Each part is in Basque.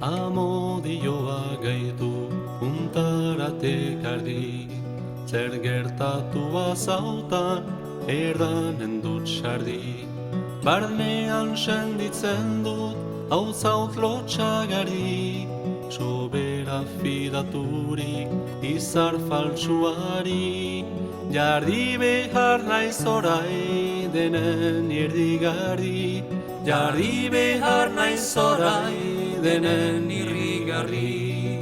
Amodioa gaitu puntaratek ardi, zer gertatu azautan erdanen dut sardi. Barnean senditzen dut hau zaut lotxagari, sobera fidaturik izar faltsuari. Jardi behar naiz orai denen irrigarri, jardi behar naiz orai denen irrigarri.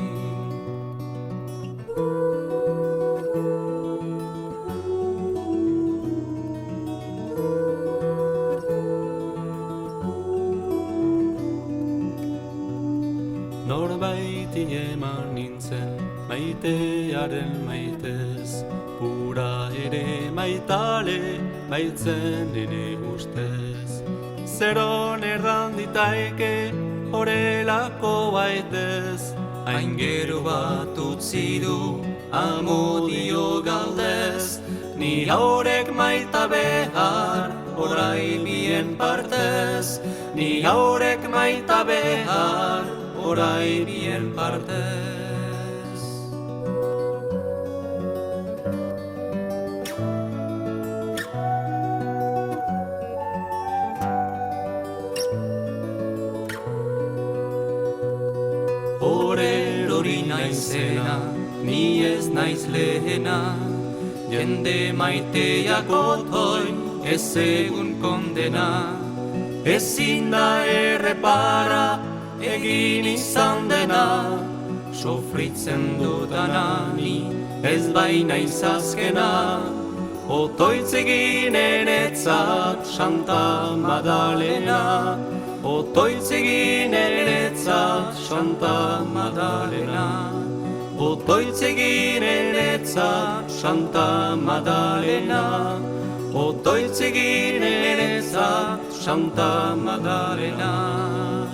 Norbaiti eman nintzen, maitearen maitez, hura ere maitale, baitzen ere ustez. Zeron erran ditaike, horrelako baitez, hain gero bat utzi du, amodio galdez, ni haurek maita behar, orai bien partez, ni haurek maita behar, orai bien partez. Horerori naizena, ni ez naiz lehena, jende maiteak otoin ez egun kondena. Ezin da errepara egin izan dena, sofritzen dudana ni ez baina izazkena. Otoitz eginen etzat Santa Madalena, otoitz eginen etzat Santa Madalena, otoitz eginen etzat Santa Madalena, otoitz eginen etzat Santa Madalena.